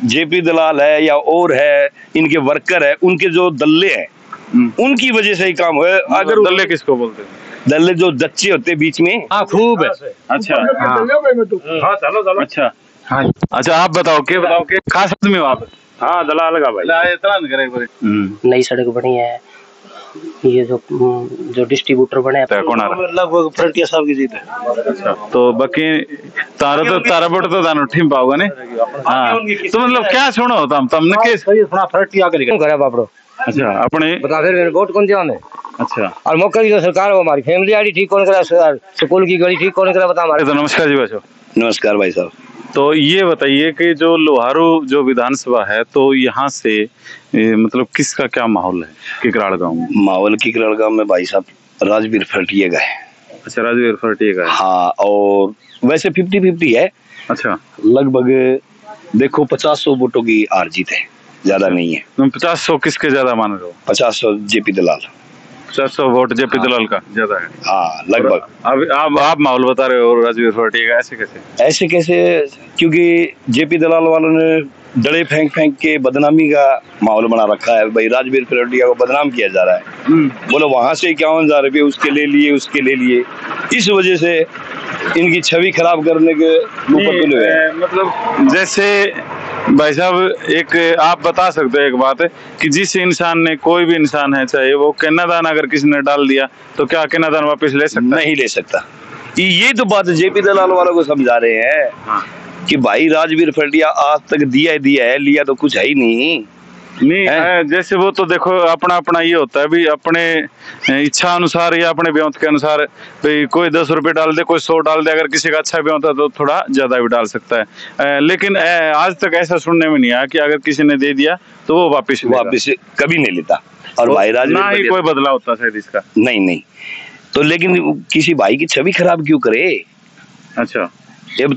JP दलाल है या और है, इनके वर्कर है, उनके जो दल्ले हैं उनकी वजह से ही काम हुआ है। अगर दल्ले किसको बोलते हैं? दल्ले जो दच्चे होते हैं बीच में। हाँ खूब है। अच्छा हाँ चलो अच्छा हाँ अच्छा आप बताओ के खास आदमी हो आप? हाँ दलाल का भाई। नई सड़क बनी है, ये जो डिस्ट्रीब्यूटर बने कौन आ रहा है? लगभग फ्रंटियर साहब की जीत है। अच्छा तो बाकी तारा बोट तो दानो ठीक पाओगा ने। हाँ तो मतलब क्या सुनो तुमने केस थोड़ा फ्रंटियर आगे क्यों करा बापड़ो? अच्छा अपने बता फिर वोट कौन दिया हमें? अच्छा और मौके की जो सरकार हो, हमारी फैमिली आईडी ठीक कौन करा, स्कूल की गली ठीक कौन करा, बता हमारे। तो नमस्कार जी बच्चों। नमस्कार भाई साहब। तो ये बताइए कि जो लोहारू जो विधानसभा है तो यहाँ से मतलब किसका क्या माहौल है किकराड़ गांव में? माहौल किकराड़ गांव में भाई साहब राजवीर फरटिया का है। अच्छा राजवीर फरटिया का है। हाँ और वैसे 50-50 है। अच्छा लगभग देखो 50-100 वोटों की हार जीत है, ज्यादा नहीं है। 50-100 किसके ज्यादा मान रहे हो? 50-100 जेपी दलाल। 50-100 वोट जेपी दलाल का ज्यादा है। हाँ लगभग। अब आप माहौल बता रहे हो राजवीर फरटिया का, ऐसे कैसे? क्योंकि जेपी दलाल वालों ने डड़े फेंक फेंक के बदनामी का माहौल बना रखा है। भाई राजवीर फरटिया को बदनाम किया जा रहा है। बोलो वहां से 51,000 रुपये उसके ले लिए। इस वजह से इनकी छवि खराब करने के ऊपर तुले हुए हैं। मतलब जैसे भाई साहब एक आप बता सकते हो एक बात है कि जिस इंसान ने, कोई भी इंसान है चाहे वो कन्यादान अगर किसी ने डाल दिया तो क्या कन्यादान वापस ले सकता? नहीं ले सकता। ये तो बात जेपी दलाल वालों को समझा रहे हैं। हाँ। कि भाई राजवीर फरटिया आज तक दिया है, लिया तो कुछ है ही नहीं। जैसे वो तो देखो अपना अपना ये होता है भी अपने इच्छा अनुसार या अपने ब्योंत के अनुसार भाई कोई 10 रुपए डाल दे, कोई 100 डाल दे। अगर किसी का अच्छा ब्योंत है तो थोड़ा ज्यादा भी डाल सकता है। लेकिन आज तक ऐसा सुनने में नहीं आया कि अगर किसी ने दे दिया तो वो वापिस कभी नहीं लेता। और भाई राजवीर ना ही कोई बदलाव होता शायद इसका। नहीं तो लेकिन किसी भाई की छवि खराब क्यों करे? अच्छा अब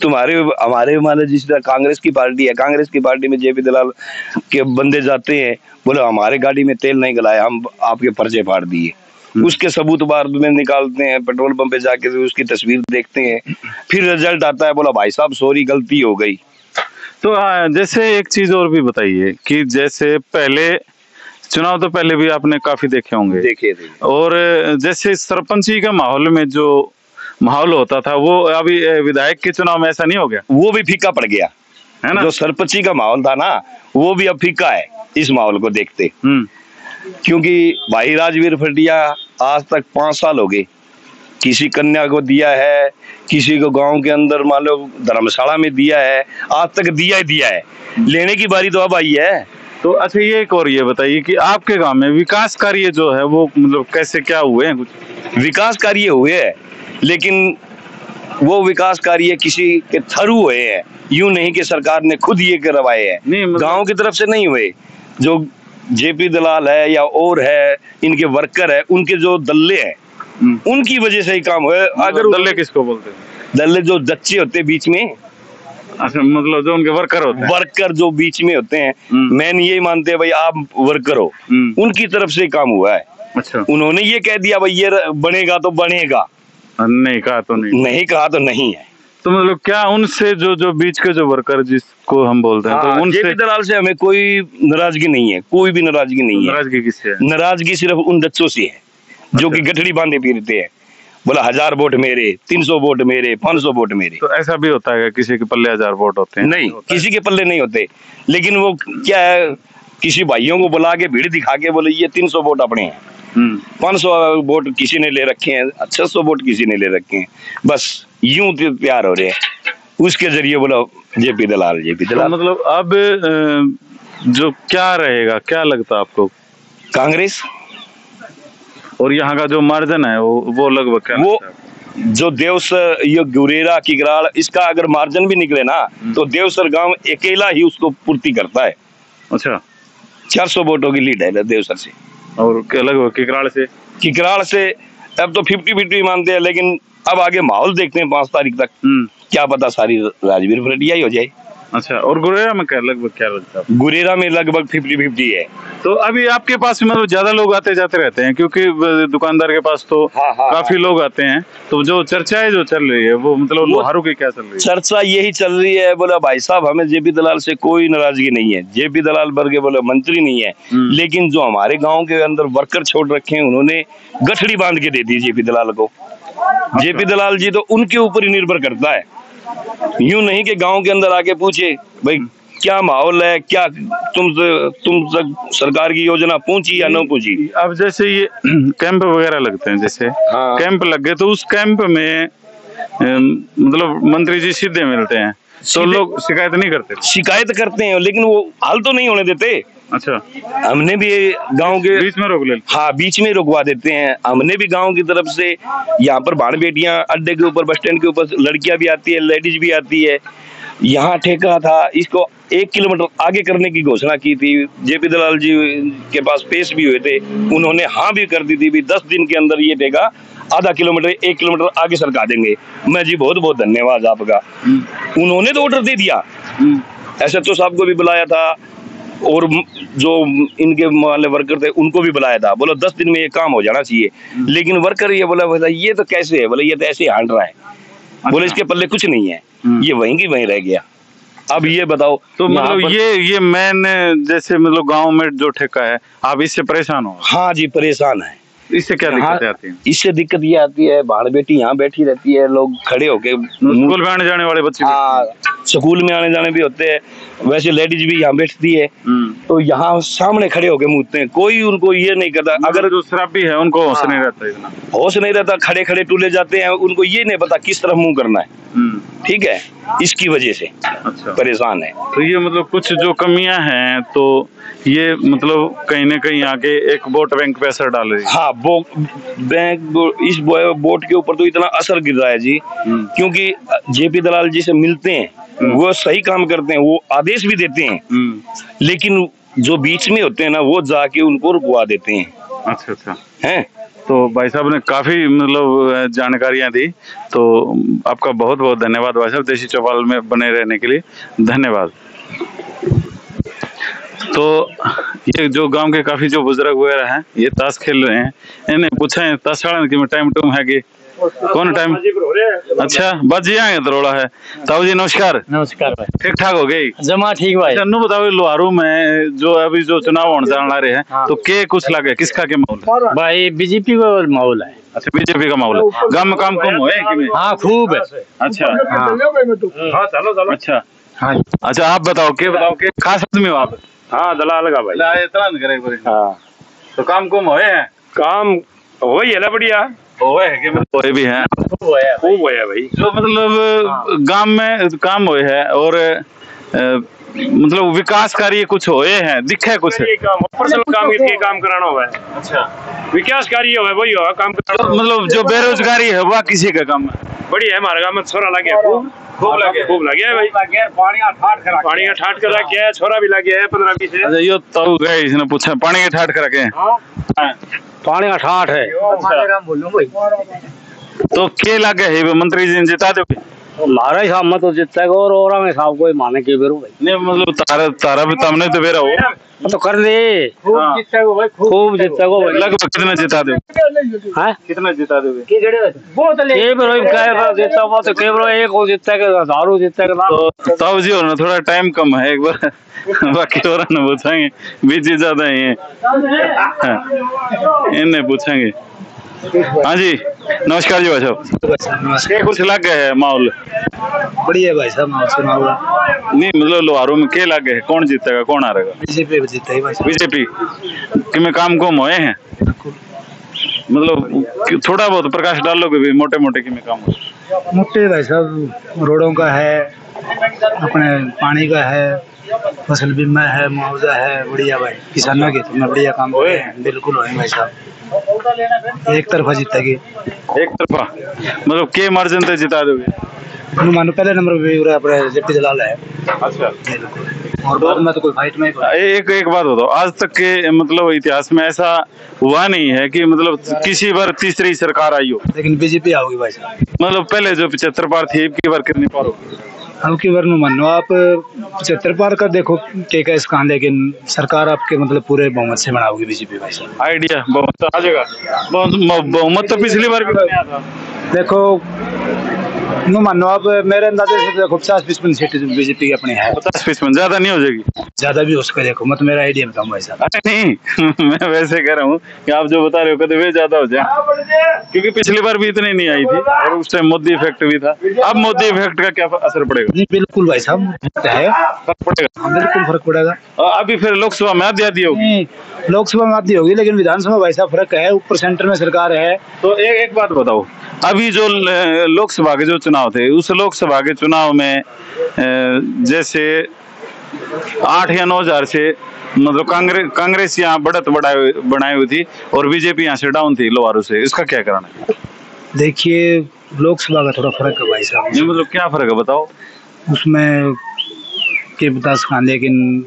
हमारे जिस तरह कांग्रेस की पार्टी है, कांग्रेस की पार्टी में जेपी दलाल के बंदे जाते हैं, बोले हमारे गाड़ी में तेल नहीं गलाया, हम आपके पर्चे फाड़ दिए। उसके सबूत बाद में निकालते हैं, पेट्रोल पंप पे जाके उसकी तस्वीर देखते हैं, फिर रिजल्ट आता है, बोला भाई साहब सॉरी गलती हो गई। तो जैसे एक चीज और भी बताइए कि जैसे पहले चुनाव तो पहले भी आपने काफी देखे होंगे। देखे। और जैसे सरपंची का माहौल में जो माहौल होता था वो अभी विधायक के चुनाव में ऐसा नहीं हो गया? वो भी फीका पड़ गया है ना। जो सरपंची का माहौल था ना वो भी अब फीका है इस माहौल को देखते। क्योंकि भाई राजवीर फरटिया आज तक 5 साल हो गए, किसी कन्या को दिया है, किसी को गांव के अंदर मान लो धर्मशाला में दिया है, आज तक दिया है। लेने की बारी तो अब आई है। तो अच्छा ये एक और ये बताइए कि आपके गांव में विकास कार्य जो है वो मतलब कैसे क्या हुए हैं? कुछ विकास कार्य हुए हैं लेकिन वो विकास कार्य किसी के थ्रू हुए हैं, यूं नहीं कि सरकार ने खुद ये करवाए हैं। गांव की तरफ से नहीं हुए। जो जेपी दलाल है या और है, इनके वर्कर है, उनके जो दल्ले हैं उनकी वजह से ही काम हुआ। अगर दल्ले किसको बोलते हैं? दल्ले जो दच्चे होते हैं बीच में। अच्छा मतलब जो उनके वर्कर होते हैं। वर्कर जो बीच में होते हैं, मैन यही मानते हैं भाई आप वर्कर हो, उनकी तरफ से काम हुआ है। अच्छा उन्होंने ये कह दिया भाई ये बनेगा तो बनेगा, नहीं कहा तो नहीं है। तो मतलब क्या उनसे जो बीच के जो वर्कर जिसको हम बोलते हैं तो उनसे जेपी दलाल से हमें कोई नाराजगी नहीं है, कोई भी नाराजगी नहीं है। नाराजगी किससे है? नाराजगी सिर्फ उन दच्चों से है जो कि गठड़ी बांधे फिरते हैं। बोला 1000 वोट मेरे, 300 वोट मेरे, 500 वोट मेरे। तो ऐसा भी होता है किसी के पल्ले 1000 वोट होते हैं? नहीं किसी के पल्ले नहीं होते। लेकिन वो क्या है, किसी भाइयों को बुला के भीड़ दिखा के बोले ये 300 वोट अपने हैं, 500 वोट किसी ने ले रखे हैं, 600 वोट किसी ने ले रखे हैं, बस यूं प्यार हो रहे हैं। उसके जरिए बोला जेपी दलाल। तो मतलब अब जो क्या रहेगा, क्या लगता है आपको? कांग्रेस। और यहाँ का जो मार्जिन है वो लगभग क्या? वो जो देवसर ये गुरेरा किकराड़ इसका अगर मार्जिन भी निकले ना तो देवसर गांव अकेला ही उसको पूर्ति करता है। अच्छा 400 वोटों की लीड है देवसर से। और लगभग किकराड़ से अब तो 50-50 मानते हैं, लेकिन अब आगे माहौल देखते हैं 5 तारीख तक। क्या पता सारी राजवीर फरटिया ही हो जाए। अच्छा, और गुरेरा में क्या लगता है? गुरेरा में लगभग 50-50 है। तो अभी आपके पास मतलब ज्यादा लोग आते जाते रहते हैं, क्योंकि दुकानदार के पास तो काफी लोग आते हैं, तो जो चर्चाएं जो चल रही है वो मतलब लोहारू की क्या चल रही है? चर्चा यही चल रही है, बोला भाई साहब हमें जेपी दलाल से कोई नाराजगी नहीं है, जेपी दलाल वर्ग बोले मंत्री नहीं है, लेकिन जो हमारे गांव के अंदर वर्कर छोड़ रखे हैं उन्होंने गठड़ी बांध के दे दी जेपी दलाल को। जेपी दलाल जी तो उनके ऊपर ही निर्भर करता है, यूं नहीं कि गांव के अंदर आके पूछे भाई क्या माहौल है, क्या तुम तक सरकार की योजना पहुंची या न पहुंची। अब जैसे ये कैंप वगैरह लगते हैं, जैसे कैंप लग गए तो उस कैंप में मतलब मंत्री जी सीधे मिलते हैं, तो लोग शिकायत नहीं करते? शिकायत करते हैं लेकिन वो हल तो नहीं होने देते। अच्छा, हमने भी गांव के बीच में रोक लेते? हाँ, बीच में रुकवा देते हैं। हमने भी गांव की तरफ से यहाँ पर भाड़ बेटियां अड्डे के ऊपर, बस स्टैंड के ऊपर लड़कियां भी आती है, लेडीज भी आती है। यहाँ ठेका था, इसको 1 किलोमीटर आगे करने की घोषणा की थी, जेपी दलाल जी के पास पेश भी हुए थे, उन्होंने हाँ भी कर दी थी भी 10 दिन के अंदर ये ठेका आधा किलोमीटर 1 किलोमीटर आगे सरका देंगे। मैं जी बहुत बहुत धन्यवाद आपका। उन्होंने तो ऑर्डर दे दिया, SHO साहब को भी बुलाया था और जो इनके वाले वर्कर थे उनको भी बुलाया था, बोला 10 दिन में ये काम हो जाना चाहिए। लेकिन वर्कर ये बोला ये तो कैसे है, बोले ये तो ऐसे हांड रहा है, बोले इसके पल्ले कुछ नहीं है, ये वहीं की वहीं रह गया। अब ये बताओ तो मतलब ये मेन जैसे मतलब गांव में जो ठेका है, आप इससे परेशान हो? हाँ जी, परेशान है। इससे क्या दिक्कतें आती हैं? इससे दिक्कत ये आती है, भाड़ बेटी यहाँ बैठी रहती है, लोग खड़े होके स्कूल में आने जाने वाले बच्चे, स्कूल में आने जाने भी होते हैं, वैसे लेडीज भी यहाँ बैठती है, तो यहाँ सामने खड़े होके मूतते हैं, कोई उनको ये नहीं करता। अगर जो शराबी है उनको होश नहीं रहता, इतना होश नहीं रहता, खड़े खड़े टूले जाते हैं, उनको ये नहीं पता किस तरफ मुंह करना है। ठीक है, इसकी वजह से अच्छा परेशान है। तो ये मतलब कुछ जो कमियां हैं, तो ये मतलब कहीं ना कहीं आके एक वोट बैंक पे असर डाल रही है। हाँ, इस वोट के ऊपर तो इतना असर गिर रहा है जी, क्योंकि जेपी दलाल जी से मिलते हैं, वो सही काम करते हैं, वो आदेश भी देते हैं, लेकिन जो बीच में होते हैं ना, वो जाके उनको रुकवा देते हैं। अच्छा अच्छा हैं। तो भाई साहब ने काफी मतलब जानकारियां दी, तो आपका बहुत बहुत धन्यवाद भाई साहब, देसी चौपाल में बने रहने के लिए धन्यवाद। तो ये जो गांव के काफी जो बुजुर्ग वगैरह हैं, ये ताश खेल रहे हैं, इन्हें पूछा है ताश की टाइम टूम है कि कौन टाइम? अच्छा, बस जी आए दरोड़ा है। ताऊ जी नमस्कार। नमस्कार भाई। ठीक ठाक हो गई? जमा ठीक भाई। नु बताओ लोहारू में जो अभी जो चुनाव होने जाने रहे हैं, तो के कुछ लगे, किसका के माहौल भाई? बीजेपी का माहौल है। अच्छा, बीजेपी का माहौल है। गांव में काम कम हुए कि? हाँ, खूब है। अच्छा हाँ, चलो अच्छा हाँ। अच्छा, आप बताओ के खास आदमी हो आप? हाँ, दलाल का भाई। इतना नहीं करे। हाँ, तो काम कम हुए हैं? काम हो ही है ना, बढ़िया हुए है कि मतलब भी हैं? खूब हुआ है भाई। जो मतलब गांव में काम हुए है और मतलब विकास कार्य कुछ होए हैं, दिखे कुछ काम कराना हुआ है। अच्छा, विकास कार्य हुआ है, वही होगा काम कराना। तो मतलब जो बेरोजगारी है वह किसी का काम है? बढ़िया है, हमारे गाँव में छोरा लगे खूब लगे है भाई। पानी का ठाट कर रखा है, छोरा भी लगे है 15-20 है। अच्छा, यो तो गए इसने पूछा पानी के ठाट कर रखे? पानी का ठाट है। तो के लगे है मंत्री जी ने जिता दो? हमारा साहब मत तो जितेगा और में साहब कोई माने के बेरो भाई। नहीं मतलब तारा भी तमने तो बेरा हो तो कर दे, खूब जितेगा भाई, खूब जितेगा भाई। लगभग कितना जिता दो? हैं? कितना जिता दोगे? वो तो के बेरो क्या जितना वो तो के बेरो एक हो जितेगा, हजारों जितेगा। तो ताऊ जी हो ना, थोड़ा टाइम कम है, एक बार बाकी और न पूछेंगे, बीच ज्यादा ही है, इन्हें पूछेंगे। हाँ जी नमस्कार जी भाई साहब। कुछ लग गए है माहौल? बढ़िया भाई साहब, नहीं मतलब लोहारू में के लग गए है, कौन जीतेगा कौन हारेगा? बीजेपी जीतेगी भाई। बीजेपी कि में काम कम हुए हैं, मतलब थोड़ा बहुत प्रकाश डालोगे भी, मोटे मोटे कि में काम हो? मोटे भाई साहब, रोडों का है, अपने पानी का है, फसल बीमा है, मुआवजा है, बढ़िया भाई। किसानों के तो बढ़िया काम हो बिल्कुल हो भाई साहब। एक तरफा जीतेगी। एक तरफा मतलब के मार्जिन से जिता दोगे? मानो पहले नंबर पे अपने जेपी दलाल है। अच्छा, और बाद में तो कोई फाइट में एक बात बताओ, आज तक के मतलब इतिहास में ऐसा हुआ नहीं है कि मतलब किसी बार तीसरी सरकार आई हो, लेकिन बीजेपी आओगी भाई साहब। मतलब पहले जो 75 बार थी, एक बार कितनी बार होगी? अब की बार मानो आप 75 पार कर देखो टेक है इसका, लेकिन सरकार आपके मतलब पूरे बहुमत से बनाओगी बीजेपी भाई साहब। आइडिया बहुमत तो आ जाएगा, बहुमत तो पिछली बार भी नहीं आया था। देखो नो मानो आप मेरे अंदाजे से देखो 50-55 सीट बीजेपी की अपनी है। 50-55 ज्यादा नहीं हो जाएगी? ज्यादा भी हो सकता है, देखो मैं तो मेरा आइडिया बताऊं भाई साहब। अरे नहीं मैं वैसे कह रहा हूँ कि आप जो बता रहे हो कभी वे ज्यादा हो जाए, क्योंकि पिछली बार भी इतनी नहीं आई थी और उस टाइम मोदी इफेक्ट भी था। अब मोदी इफेक्ट का क्या असर पड़ेगा? नहीं बिल्कुल भाई साहब है, फर्क पड़ेगा। हाँ, बिल्कुल फर्क पड़ेगा। अभी फिर लोकसभा में आधी होगी। नहीं, लोकसभा में आधी होगी, लेकिन विधानसभा भाई साहब फर्क है, ऊपर सेंटर में सरकार है। तो एक बात बताओ, अभी जो लोकसभा के जो चुनाव थे, उस लोकसभा के चुनाव में जैसे 8 या 9 हजार से मतलब कांग्रेस यहाँ बढ़त बनाई हुई थी और बीजेपी यहाँ से डाउन थी लोहारू से, इसका क्या कारण है? देखिए लोकसभा का थोड़ा फर्क है भाई साहब। नहीं मतलब क्या फर्क है बताओ? उसमें के बता सकता, लेकिन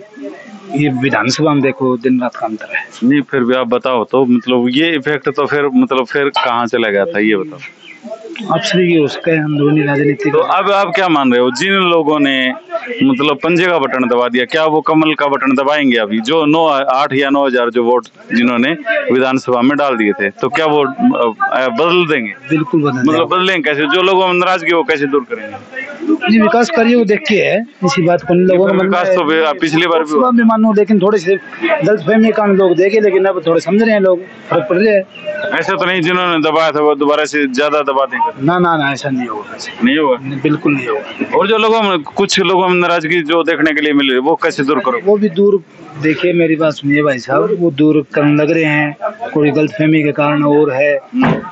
ये विधानसभा में देखो दिन रात का अंतर है। नहीं फिर भी आप बताओ तो, मतलब ये इफेक्ट तो फिर मतलब फिर कहाँ चला गया था ये बताओ। अब श्री उसके अंदरूनी राजनीति। तो अब आप क्या मान रहे हो, जिन लोगों ने मतलब पंजे का बटन दबा दिया, क्या वो कमल का बटन दबाएंगे? अभी जो 8 या 9 हजार जो वोट जिन्होंने विधानसभा में डाल दिए थे, तो क्या वो बदल देंगे? बिल्कुल बदल, मतलब बदलेंगे कैसे? जो लोगों में नाराजगी वो कैसे दूर करेंगे? जी विकास कार्य वो देख के है, इसी बात को लोगों का विकास तो पिछली बार भी मानो, लेकिन थोड़े से गलतफहमी का लोग देखे, लेकिन अब थोड़े समझ रहे हैं लोग, फर्क पड़ रहा है। ऐसा तो नहीं जिन्होंने दबाया था वो दोबारा से ज्यादा दबा देंगे? ना ना ना, ऐसा नहीं होगा, नहीं होगा, बिल्कुल नहीं होगा। और जो लोगों में कुछ लोगों में नाराजगी जो देखने के लिए मिल रही है वो कैसे दूर करो? वो भी दूर, देखिए मेरी बात सुनिए भाई साहब, वो दूर करने लग रहे हैं, कोई गलतफहमी के कारण और है,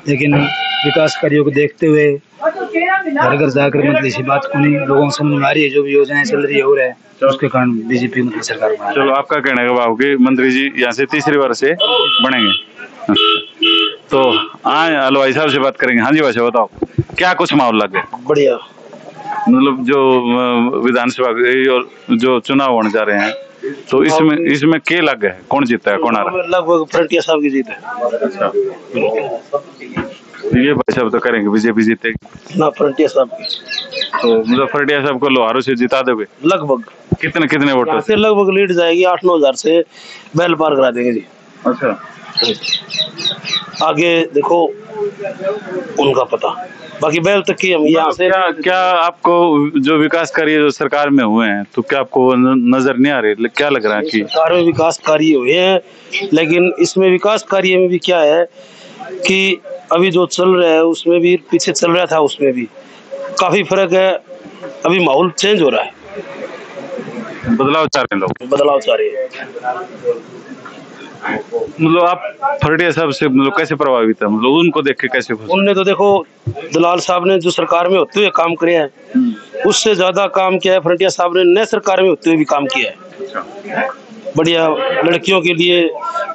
लेकिन विकास कार्यों को देखते हुए घर घर जाकर मतलब इसी बात को नहीं लोगों को समझ आ रही है, जो भी योजनाएं चल रही है हो रहा है, तो उसके कारण बीजेपी मतलब सरकार बना। चलो आपका कहना है बाबू कि मंत्री जी यहाँ से तीसरी बार से बनेंगे, तो हलवाई साहब से बात करेंगे। हाँ जी भाई बताओ, क्या कुछ माहौल लग गया? बढ़िया, मतलब जो विधानसभा और जो चुनाव होने जा रहे हैं, तो इसमें के लग गए, कौन जीता है, कौन आ रहा है? लगभग फ्रंटियर साहब की जीत है। अच्छा, ये भाई साहब तो करेंगे बीजेपी जीतेगी ना, फ्रंटियर साहब की। तो मतलब फ्रंटियर साहब को लोहारू से जिता दोगे? लगभग कितने वोट से? लगभग लीड जाएगी 8-9 हजार से, बैल पार करा देंगे जी। अच्छा, आगे देखो उनका पता, बाकी बैल तक की हम यहाँ से। क्या आपको जो विकास कार्य जो सरकार में हुए हैं, तो क्या आपको नजर नहीं आ रहे? क्या लग रहा है कि सरकार में विकास कार्य हुए हैं, लेकिन इसमें विकास कार्य में भी क्या है कि अभी जो चल रहा है उसमें भी, पीछे चल रहा था उसमें भी काफी फर्क है। अभी माहौल चेंज हो रहा है, बदलाव चाह रहे हैं लोग, बदलाव चाह रहे हैं। मतलब आप फरडिया साहब से मतलब कैसे प्रभावित है, मतलब उनको देख के कैसे खुश? उनने तो देखो दलाल साहब ने जो सरकार में होते हुए काम करे हैं, उससे ज्यादा काम किया है फ्रंटियर साहब ने, नए सरकार में होते हुए भी काम किया है। बढ़िया, लड़कियों के लिए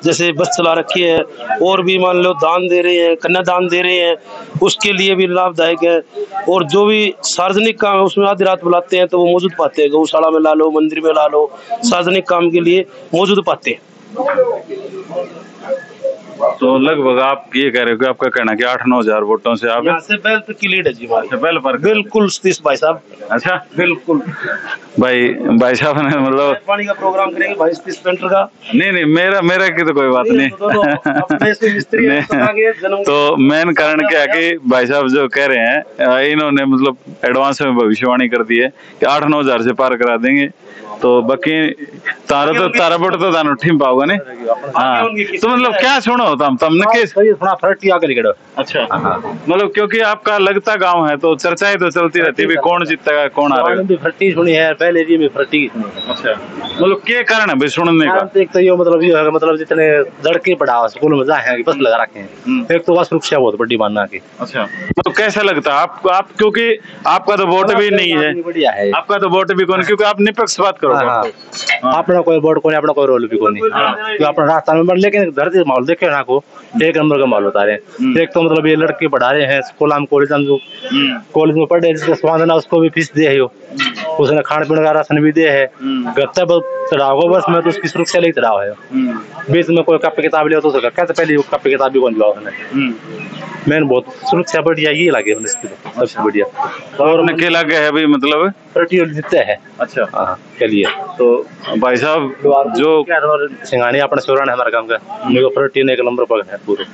जैसे बस चला रखी है, और भी मान लो दान दे रहे हैं, कन्यादान दे रहे हैं, उसके लिए भी लाभदायक है। और जो भी सार्वजनिक काम है उसमें आधी रात बुलाते हैं तो वो मौजूद पाते हैं, गौशाला में ला लो, मंदिर में ला लो, सार्वजनिक काम के लिए मौजूद पाते हैं। तो लगभग आप ये कह रहे हो कि आपका कहना है कि 8-9 हजार वोटों से आप यहाँ से बैल तक की लीड है जी भाई, बैल पर बिल्कुल सतीश भाई साहब। अच्छा, बिल्कुल भाई साहब ने मतलब पानी का प्रोग्राम करेंगे भाई सतीश पेंटर का। नहीं मेरा की तो कोई बात नहीं, तो मेन कारण क्या है कि भाई साहब जो कह रहे हैं, इन्होंने मतलब एडवांस में भविष्यवाणी कर दी है कि 8-9 हजार से पार करा देंगे, तो बाकी तारा बोट तो दानो ठीक पाओगा ने। हाँ, तो मतलब क्या सुनो तुमने केस थोड़ा फर्क आगे निकलो। अच्छा, मतलब क्योंकि आपका लगता गांव है तो चर्चाएं तो चलती रहती है, कौन जीतेगा कौन आ रहा है। फर्टी सुनी है, पहले भी में फर्टी। अच्छा, मतलब क्या कारण है भाई सुनने का? एक तो ये मतलब जितने लड़के पढ़ा स्कूल में जाए बस लगा रखे हैं, एक तो बस सुरक्षा बहुत बड़ी मानना की। अच्छा, तो कैसा लगता है आप क्योंकि आपका तो वोट भी नहीं है, आपका तो वोट भी कौन, क्योंकि आप निष्पक्ष बात करो। अपना कोई वोट को नहीं, अपना कोई रोल भी को नहीं, अपना रास्ता में, लेकिन धरती माहौल देखे ना को एक नंबर का माहौल बता रहे हैं। एक तो मतलब ये लड़के पढ़ा रहे हैं स्कूल में, कॉलेज में पढ़े, जिसका स्वाद उसको भी फीस दे है, उसने खाने पीने का राशन भी दे है, गत्ता चढ़ाव हो बस में तो उसकी सुरक्षा लेके चढ़ाव है। बीच में कोई कॉपी किताब ले तो कहते पहले कॉपी किताब भी कौन दिया उसने। मैंने बहुत सुरक्षा बढ़िया ये लगे इसकी तो सबसे बढ़िया। और उन्हें क्या लगे है भाई, मतलब फ्रंटियर जीतते है। अच्छा हाँ चलिए। तो भाई साहब जो सिंघानी अपना चौरान है हमारे काम का, मेरे को फ्रंटियर ने एक नंबर पर है पूरे।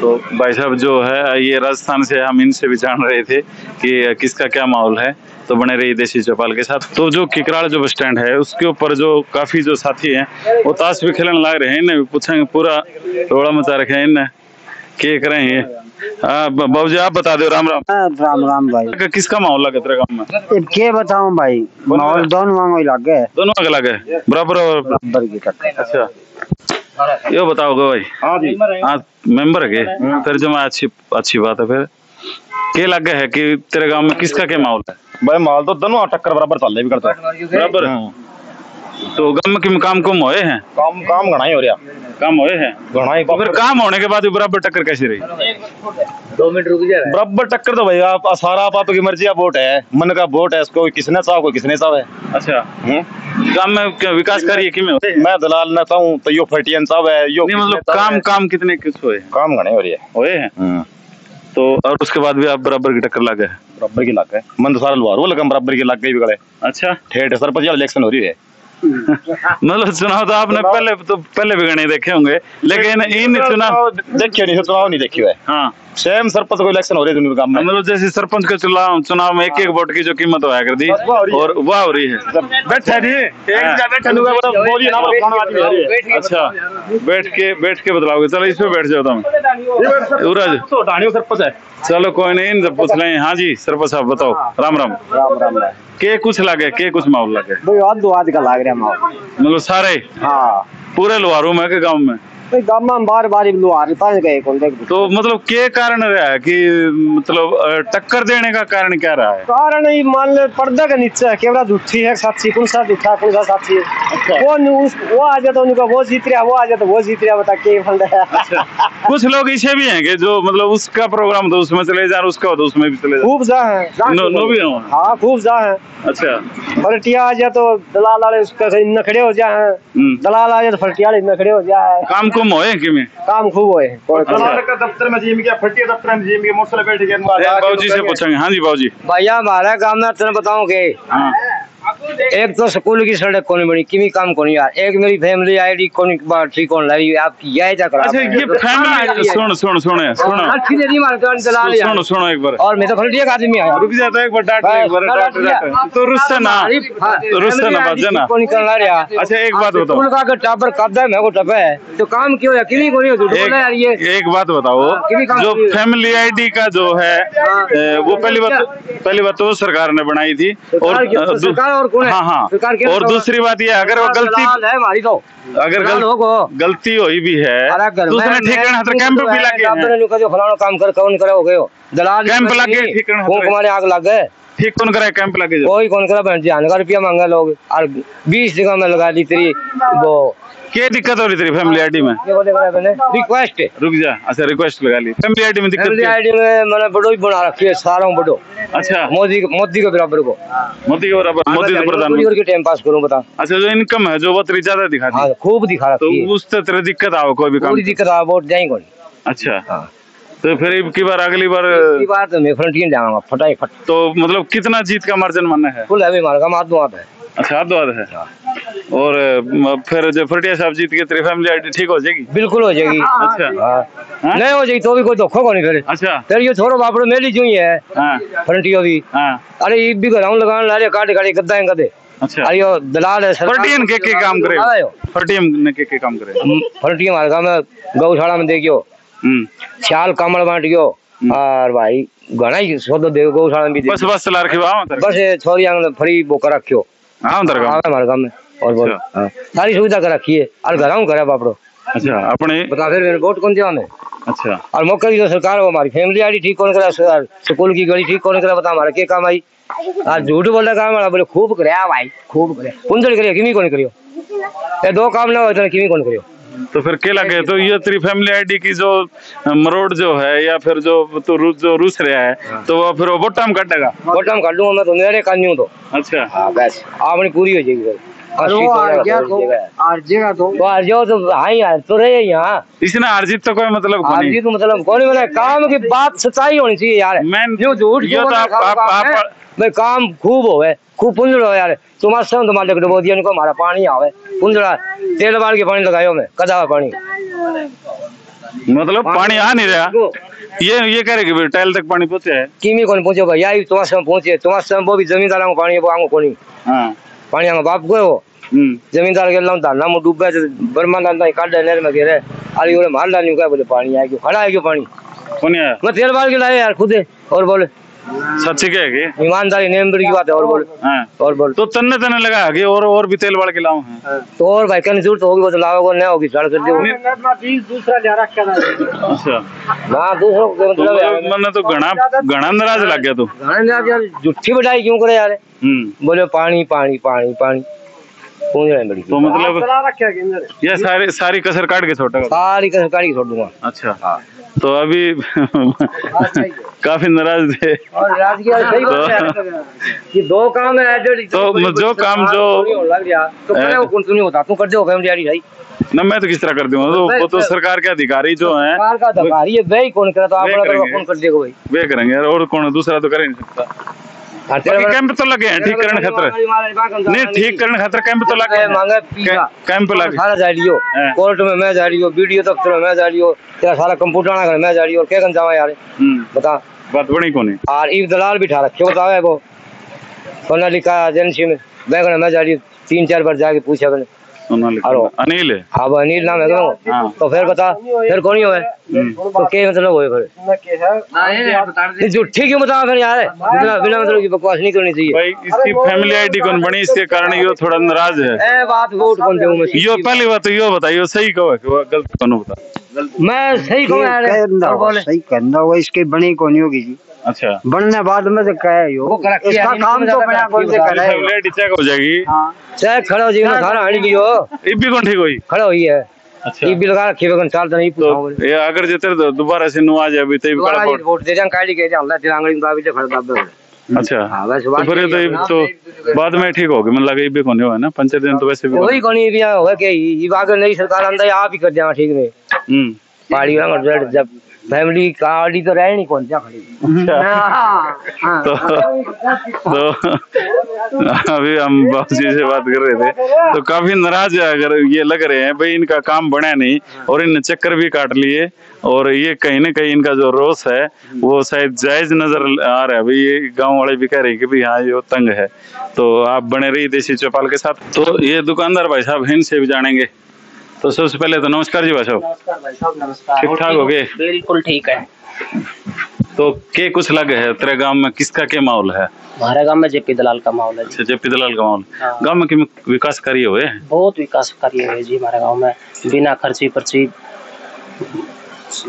तो भाई साहब जो है ये राजस्थान से, हम इनसे भी जान रहे थे कि किसका क्या माहौल है। तो बने रही देसी चौपाल के साथ। तो जो किकराड़ जो बस स्टैंड है उसके ऊपर जो काफी जो साथी हैं वो ताश भी खेलने लग रहे हैं। इन्हें भी पूछेंगे, पूरा रोड़ा मचा रखे हैं इन्हें, क्या कर रहे हैं। बाबू जी आप बता दो। राम राम। राम राम भाई। किसका माहौल लगे तेरे गाँव में? क्या बताऊं भाई, माहौल दोनों वांगो ही लगे, दोनों अलग है, बराबर की टक्कर। अच्छा ये बताओगे भाई? हाँ जी हाँ मेंबर के फिर जो अच्छी बात है। फिर क्या लगे है कि तेरे गांव में किसका क्या माहौल है? भाई माल तो दोनों टक्कर बराबर चल रही करता है बराबर। तो गांव में काम कम होए हैं? काम घना ही हो रहा, काम होए हैं घना ही। तो फिर काम होने के बाद भी बराबर टक्कर कैसी रही? 2 मिनट रुक जाए। बराबर टक्कर तो भाई आप सारा आप की मर्जी का वोट है, मन का वोट है, इसको किसने चाहो कोई किसने चाहे। अच्छा गांव में क्या विकास करिए कि मैं दलाल न चाहूँ तो यो फटियन चाहे यो मतलब काम कितने किस होए? काम घने हो रही है होए हैं। तो और उसके बाद भी आप बराबर की टक्कर लगे? बराबर की लाग है, मन तो सारा लुहार वो लगा बराबर की लाग गई बिगड़े। अच्छा ठेठ सरपंच इलेक्शन हो रही है। मतलब चुनाव तो आपने पहले भी गणे देखे होंगे, लेकिन इन चुनाव देखियो नहीं, चुनाव नहीं देखियो है। हाँ सेम सरपंच को इलेक्शन हो रही है गांव में। मतलब जैसे सरपंच के चुनाव में एक वोट की जो कीमत होया कर दी और वाह हो रही है। अच्छा बैठ के बदलाओगे? चलो इस पे बैठ जाओ तुम सरपंच है। चलो कोई नहीं, पूछ लें। हाँ जी सरपंच साहब बताओ। राम राम। के कुछ लगे, के कुछ माहौल लगे? भाई का लाग रहा माहौल, मतलब सारे हाँ पूरे लोहारू में के गाँव में? गाँव में बार बार लुहार गए कौन देख। तो मतलब क्या कारण रहा है कि मतलब टक्कर देने का कारण क्या रहा है? कारण ही मान ले पर्दे के नीचे है, केवड़ा झूठी है साक्षी, कौन सा झूठा कौन सा साक्षी है। अच्छा। वो आ जाता उनका वो जीत रहा, वो आ जाता वो जीत रहा, बता के फंड है। अच्छा। कुछ लोग ऐसे भी हैं कि जो मतलब उसका प्रोग्राम तो उसमें चले जा, उसका हो तो उसमें भी चले जा। खूब जा है नो भी हो। हाँ खूब जा है। अच्छा फरटिया आ जाए तो दलाल वाले उसका नखड़े हो जाए, दलाल आ जाए तो फरटिया वाले नखड़े हो जाए। काम कुम होए कि में काम खूब होए। का दफ्तर में जीम गया, फटिया दफ्तर में जीम गया, मोटरसाइकिल बैठ गया। बाबूजी से पूछेंगे। हाँ जी बाबूजी। भैया हमारा काम में तेने बताऊं के एक तो स्कूल की सड़क कौन बनी, किमी काम कौन यार, एक मेरी फैमिली आईडी कौन बात ठीक कौन लाई आपकी यही तक। अच्छा ये फैमिली सुनो एक बार। और मैं तो फलटिया का आदमी आया। रुक जाता है एक बार, डांट तो रुस्से ना बात ना। कौन करना रहा। अच्छा एक बात बताओ, स्कूल का टापर कब है, मैं को टपे है तो काम क्यों है, किमी कोनी हो यार। ये एक बात बताओ, जो फैमिली आईडी का जो है वो पहली बात तो सरकार ने बनाई थी, और कौन है? हाँ और दूसरी बात ये अगर वो गलती है हमारी, तो अगर गलती हुई भी है तो उसने ठीक करना था। कैंप भी लगे जो फलाना काम कर कौन करे हो गए हो दलाल कैंप लगे, ठीक करना हमारे आग लग गए, ठीक कौन करे कैंप लगे? कोई कौन करा, जान का रुपया मांगा लोग और 20 जगह में लगा दी तेरी वो। क्या दिक्कत हो रही तेरी फैमिली आईडी में? रिक्वेस्ट रुक जा। अच्छा रिक्वेस्ट लगा ली फैमिली आईडी में? दिक्कत फैमिली आईडी में मैंने बड़ो ही बना रखी है, सारा बड़ो। अच्छा मोदी के बराबर को, मोदी के बराबर, मोदी के प्रधानमंत्री के टाइम पास करूं बता। अच्छा जो इनकम है जो वो तेरी ज्यादा दिखाती है? खूब दिखा रखी है। तो उससे तेरे दिक्कत आओ कोई भी काम? दिक्कत आओ वोट जाएंगे कौन। अच्छा तो फिर अगली बार तो मैं फ्रंटियर जाऊंगा फटाई फट। तो मतलब कितना जीत का मार्जिन मानना है? फुल है मार का मार दो है। अच्छा हाथ है। और फिर जो फटिया साहब जीत के तेरी फैमिली आईडी ठीक हो जाएगी? बिल्कुल हो जाएगी। अच्छा नहीं हो जाएगी तो भी कोई धोखा को नहीं फिर। अच्छा फिर ये थोड़ा बापड़ो मेली जो ही है फ्रंटियो भी। अरे ये भी घराऊ लगाने ला रहे काट गद्दा है कदे। अच्छा अरे यो दलाल है फटियन के काम करे, फटियन ने के काम करे। फटिया हमारे गाँव में गौशाला में देखियो चाल कमल बांटियो और भाई घना ही सौदा दे गौशाला में भी बस चला रखी बस छोरी फ्री वो कर रखियो हमारे गाँव में और सारी सुविधा कर रखी है और घराऊ करे बापड़ो। अच्छा अपने बता फिर वोट कौन दिया हमें? अच्छा और मौके की जो सरकार हो हमारी फैमिली आईडी ठीक कौन करा, स्कूल की गली ठीक कौन करा, बता हमारा क्या काम आई। झूठ बोल रहा काम बोले खूब करे भाई खूब करे कुंजल करियो किमी कौन करियो, ये 2 काम ना हो तो किमी कौन करियो। तो फिर क्या लगे? तो ये तेरी फैमिली आईडी की जो मरोड़ जो है या फिर जो जो रूस रहा है तो वो फिर वोट टाइम काटेगा? वोट टाइम काट लूंगा मैं तो, मेरे काट नहीं हूँ तो। अच्छा बस आपने पूरी हो जाएगी। हार जाओ तो हाई हार तो रहे यहाँ। इसने हार जीत तो कोई मतलब हार जीत तो मतलब कौन बना, काम की बात सच्चाई होनी चाहिए यार। जो झूठ भाई काम खूब होवे, खूब पुंजड़ो यार। तुम्हारा संग तुम्हारे डबो दिया इनको, हमारा पानी आवे पुंजड़ा, तेल बाल के पानी लगायो में कदा पानी, मतलब पानी आ नहीं रहा। ये कह रहे कि टाइल तक पानी पहुंचे है, किमी कौन पहुंचे भैया, तुम्हारे संग पहुंचे, तुम्हारे संग वो भी जमींदार को पानी, वो आंगो कोनी पानी आंगो बाप को वो जमींदार के लाऊं धाना में डूबे बर्मा लांदा काट नहर में गिरे अरे ओरे मार डालनी का बोले पानी आए क्यों खड़ा है क्यों पानी कौन है? मैं तेल बाल के लाए यार खुद और बोले सच्ची क्या है? ईमानदारी नेमदर की बात है और बोले और बोले तो तन्ने लगा कि और भी तेल बाल के लाऊं है तो और भाई कहने जरूरत होगी वो तो लाओ नहीं होगी सड़ कर दो दूसरा जा रखा था। अच्छा हां दूसरा मतलब मैंने तो घना नाराज लग गया। तो घना नाराज यार झूठी बढ़ाई क्यों करे यार? बोले पानी पानी पानी पानी बड़ी तो मतलब ये सारी कसर काट के छोड़ा, सारी कसर काट के छोड़ दूंगा। अच्छा हाँ। तो अभी काफी नाराज थे और सही बात है कि दो काम है तो जो काम जो लग गया तो करे कौन नहीं होता तू कर दे फैमिली यारी भाई ना, मैं तो किस तरह कर दूंगा? तो वो तो सरकार के अधिकारी जो हैं, सरकार का अधिकारी है वही कौन करे, तो आप कौन कर देगा भाई? वे करेंगे और कौन दूसरा तो कर नहीं सकता। कैंप तो लगे हैं ठीक करने खतरे नहीं, ठीक करने खतरे कैंप तो लगे कैंप लगे सारा जा रही हो कोर्ट में मैं जा रही हो, वीडियो दफ्तर में मैं जा रही हो, तेरा सारा कंप्यूटर मैं जा रही हो, क्या जावा यार बता बात बड़ी कौन है? और एक दलाल बिठा रखे बतावे वो सोना लिखा एजेंसी में बैगन मैं जा रही हूँ 3-4 बार जाके पूछा मैंने अनिल है। हाँ वो अनिल नाम है तो फिर बता फिर कौन ही हो तो क्या मतलब हो फिर झूठी क्यों बता फिर यार बिना मतलब की बकवास नहीं करनी चाहिए भाई। इसकी फैमिली आईडी कौन बनी, इसके कारण ये थोड़ा नाराज है। बात वोट कौन दूं मैं? यो पहली बात यो बताइए सही कहो है कि गलत कौन बता? मैं सही कहूँ यार सही कहना होगा, इसके बनी कौन होगी जी? अच्छा बनने बाद में तो कहे इसका काम तो बना कौन से करे, फैमिली चेक हो जाएगी। चेक खड़ा हो जाएगी सारा हट लियो इब भी कौन ठीक हुई खड़ा हुई है। अच्छा ये भी लगा रखी है साल तो नहीं तो ये अगर जेते दोबारा से नु आ जाए अभी तो वोट दे जान काली के अल्लाह तेरा अंगली दाबी से खड़ा दाबे। अच्छा तो फिर तो बाद में ठीक होगी, मतलब ये भी कौन है ना पंचायत दिन तो वैसे भी वही कौन भी हो के ये अगर नई सरकार अंदर आप ही कर देना ठीक नहीं पहाड़ी वाला जब फैमिली गाड़ी तो रहे नहीं कौन जा खड़ी। तो अभी हम बाबूजी से बात कर रहे थे तो काफी नाराज है, अगर ये लग रहे हैं भाई इनका काम बना नहीं और इन चक्कर भी काट लिए और ये कहीं ना कहीं इनका जो रोष है वो शायद जायज नजर आ रहा है। भाई ये गांव वाले भी कह रहे हैं कि भाई हाँ ये तंग है। तो आप बने रहिए देसी चौपाल के साथ। तो ये दुकानदार भाई साहब इनसे भी जानेंगे। तो सबसे पहले तो नमस्कार जी भाई साहब। नमस्कार भाई साहब नमस्कार। ठीक ठाक हो गए? बिल्कुल ठीक है। तो के कुछ लगे है तेरे गांव में, किसका क्या माहौल है? हमारे गांव में जेपी दलाल का माहौल है। अच्छा जेपी दलाल का माहौल। गांव में विकास कार्य हुए? बहुत विकास कार्य हुए जी हमारे गांव में, बिना खर्ची पर्ची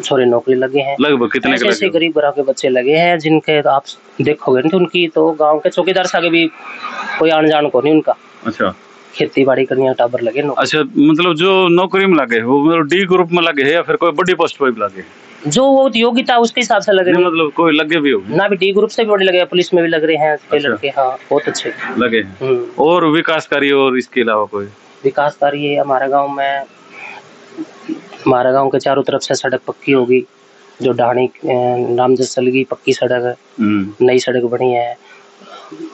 छोरे नौकरी लगे हैं। लगभग कितने के ऐसे गरीब घरों के बच्चे लगे हैं जिनके तो आप देखोगे नहीं, उनकी तो गांव के चौकीदार साहब भी कोई आन जान को नहीं उनका। अच्छा खेती बाड़ी करने टाबर लगे। अच्छा मतलब जो नौकरी में लगे वो मतलब डी ग्रुप में लगे है या फिर कोई बड़ी पोस्ट पर भी लगे? जो वो योग्यता उसके हिसाब से लगे। मतलब कोई लगे भी होंगे ना, भी डी ग्रुप से भी बड़े लगे, पुलिस में भी लग रहे हैं कई लड़के। हाँ बहुत अच्छे लगे। और विकास कार्य और इसके अलावा कोई विकास कार्य हमारे गाँव में, हमारे गाँव के चारों तरफ से सड़क पक्की होगी, जो ढाणी रामजसल की पक्की सड़क है, नई सड़क बनी है।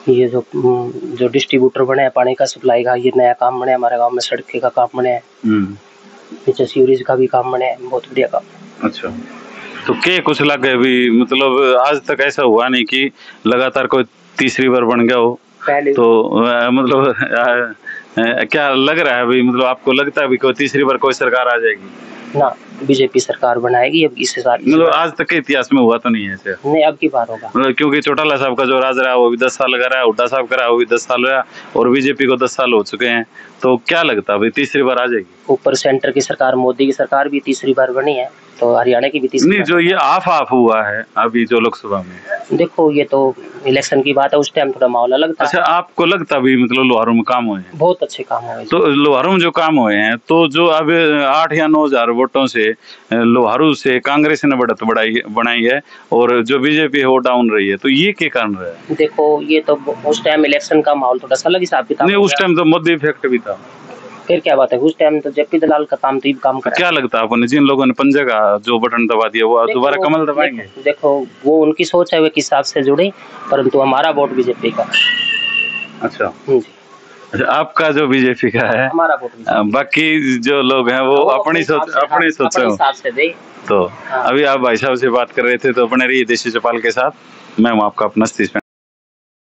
ये जो डिस्ट्रीब्यूटर बने हैं पानी का सप्लाई का, ये नया काम बने हमारे गांव में, सड़क का काम बने हैं, नीचे सीवरेज का भी काम बने हैं, बहुत बढ़िया काम। अच्छा तो के कुछ लगे भी, मतलब आज तक ऐसा हुआ नहीं कि लगातार कोई तीसरी बार बन गया हो? तो मतलब क्या लग रहा है भाई, मतलब आपको लगता है भी कोई तीसरी बार कोई सरकार आ जाएगी? ना, बीजेपी सरकार बनाएगी अब इस साल। मतलब आज तक के इतिहास में हुआ तो नहीं है ऐसे? नहीं अब की बार होगा। मतलब क्योंकि चौटाला साहब का जो राज रहा वो भी 10 साल का रहा, हुड्डा साहब का रहा वो भी 10 साल रहा और बीजेपी को 10 साल हो चुके हैं। तो क्या लगता है भाई तीसरी बार आ जाएगी? ऊपर सेंटर की सरकार, मोदी की सरकार भी तीसरी बार बनी है, तो हरियाणा की भी तीसरी नहीं, जो ये ऑफ हुआ है अभी जो लोकसभा में, देखो ये तो इलेक्शन की बात है, उस टाइम थोड़ा माहौल अलग था। अच्छा, आपको लगता भी मतलब लोहारू में काम हुए हैं? बहुत अच्छे काम हुए। तो लोहारू में जो काम हुए हैं, तो जो अब 8 या 9 हजार वोटों से लोहारू से कांग्रेस ने बढ़त बनाई है और जो बीजेपी है वो डाउन रही है, तो ये क्या कारण रहा है? देखो ये तो उस टाइम इलेक्शन का माहौल थोड़ा सा अलग हिसाब किताब। नहीं, उस टाइम तो मोदी इफेक्ट भी था। फिर क्या बात है, उस टाइम तो जेपी दलाल का काम तो ये काम कर। क्या लगता है आपने, जिन लोगों ने पंजे का जो बटन दबा दिया वो दोबारा कमल दबाएंगे? देखो वो उनकी सोच है, वे किस हिसाब से जुड़े, परंतु हमारा वोट बीजेपी का। अच्छा, जी, अच्छा, आपका जो बीजेपी का है, हमारा वोट। बाकी जो लोग हैं वो अपनी सोच हिसाब से दे। तो अभी आप भाई साहब से बात कर रहे थे, तो बने रहिए देशी चौपाल के साथ। मैं हूं आपका अपना सतीश।